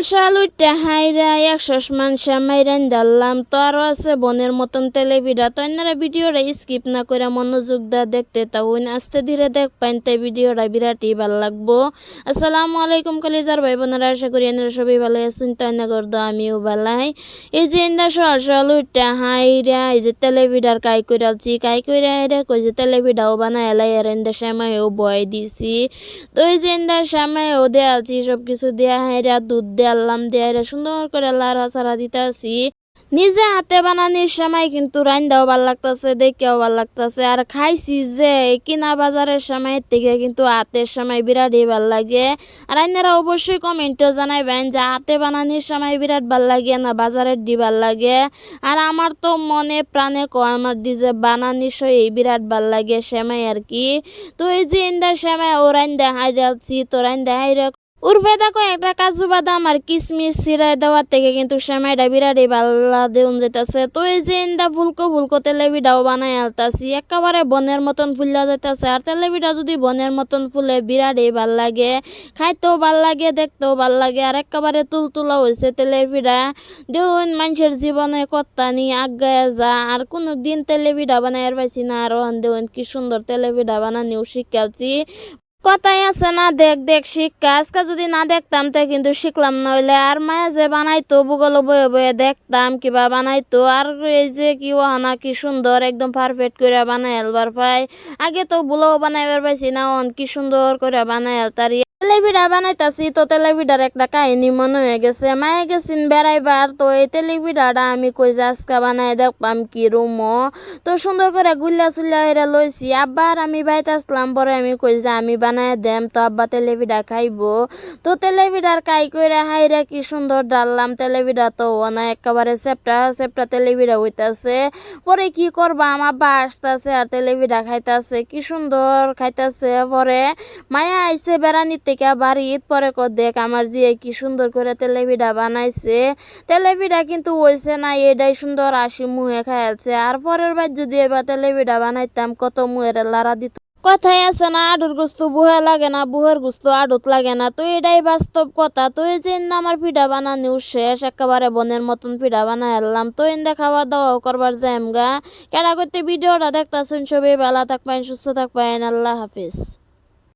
শালুইটা হাইরা 100 মানুষে মাইরান ডাললাম তো আরো আছে বনের মতন তেলে ভিডা তো এনারা ভিডিওটা স্কিপ না করে মনোযোগ দা দেখতে তাহলে আস্তে ধীরে দেখ পাইন তাই ভিডিওটা বিরাটই ভালো লাগবো। আসসালামু আলাইকুম কলিজার ভাই বোনেরা, আশা করি এনারা সবাই ভালো আছেন। তো এনা করতো আমিও ভালাই। এই যে এন্দা শালুইটা হাইরা এই যে তেলে ভিডার কাই কইরালছি কাই কইরা হাইরা কই যে তেলে ভিডাও বানায় এলাই আর এন্দা শ্যামাইও বয় দিছি। তো এই যে এন্দা শ্যামাইও দেয়ালছি সব কিছু দেয়া হাইরা দুধ দেয়ালাম দেয়া সুন্দর করে লাড়া চাড়া দিতেছি। নিজে হাতে বানানোর সময় কিন্তু রান্দাও ভাল লাগতেছে, দেখেও ভাল লাগতেছে। আর খাইছি যে কিনা বাজারের সময় থেকে কিন্তু হাতের সময় বিরাটই ভাল লাগে। আর আপনারা অবশ্যই কমেন্টও জানাইবেন যে হাতে বানানোর সময় বিরাট ভাল লাগে না বাজারের ডি ভাল লাগে। আর আমার তো মনে প্রাণে আমার ডি যে বানানোর সময় বিরাট ভাল লাগে সেমাই আর কি। তো এই যে ইন্দা সেমাই ও রান্দা হাইরালছি তো রান্দা হাইরা উর্বে দেখো একটা কাজু বাদাম আর কিশমিশ ছিড়াই দেওয়ার থেকে কিন্তু সেমাইটা বিরাটই ভাল্লা দেউন যেতেছে। তো এই যে ইন্দা ফুলকো ফুলকো তেলেবিটাও বানাই আলতাছি একেবারে বনের মতন ফুললা যেতেছে। আর তেলেবিটা যদি বনের মতন ফুলে বিরাটই ভাল লাগে, খাইতেও ভাল লাগে, দেখতেও ভাল লাগে। আর একেবারে তুলতুলা হয়েছে তেলেবিটা দেউন মানুষের জীবনে কর্তা নি আগায় যা। আর কোনো দিন তেলেবিটা বানাই পাইছি না, আর দেউন কি সুন্দর তেলেবিটা বানানিও শিখালছি। কথাই আছে না, দেখ দেখ শিক্ষা। আজকে যদি না দেখতাম তাই কিন্তু শিখলাম নইলে। আর মায়া যে বানাইতো ভূগোল বয়ে বয়ে দেখতাম কিবা বানাইতো। আর এই যে কি ওহানা কি সুন্দর একদম পারফেক্ট করে বানাই আলবার পাই। আগে তো বুলাও বানাইবার পাইছি না, অন কি সুন্দর করে বানাই আলতারি। তেলেপিঠা বানাইতাছি তো তেলেপিঠার একটা কাহিনী মনে হয়ে গেছে। মায়ে গেছিন বেড়াইবার তো এই তেলেপিঠাটা আমি কই যে আজকে বানাই দেখবাম কি রুমো। তো সুন্দর করে গুল্লা চুল্লা হেরা লইছি। আব্বার আমি বাইতে আসলাম পরে আমি কই যে আমি বানাই দেম তো আব্বা তেলেপিঠা খাইবো। তো তেলেপিঠার কাই কইরা হাইরা কি সুন্দর ডাললাম তেলেপিঠা তো না একেবারে চেপটা চেপটা তেলেপিঠা হইতাছে। পরে কি করবা আমার আব্বা আসতেছে আর তেলেপিঠা খাইতাছে কি সুন্দর খাইতাছে। পরে মায়া আইসে বেড়ানির থেকে বাড়িত পরে দেখ আমার যে কি সুন্দর করে তেলেপিঠা বানাইছে। তেলেপিঠা কিন্তু হইছে না এটাই সুন্দর আসি মুহে খাইছে। আর পরের বার যদি এবার তেলেপিঠা বানাইতাম কত মুহের লাড়া দিত। কথাই আছে না, আডুর গুস্ত বুহে লাগে না, বুহের গুস্ত আডুত লাগে না। তো এটাই বাস্তব কথা। তো এই যে আমার পিঠা বানানো শেষ, একেবারে বনের মতন পিঠা বানাই আনলাম। তো এন্দা খাওয়া দাওয়া করবার যাইম গা। কেনা করতে ভিডিওটা দেখতেছেন সবাই ভালো থাকবেন, সুস্থ থাকবেন, আল্লাহ হাফিজ।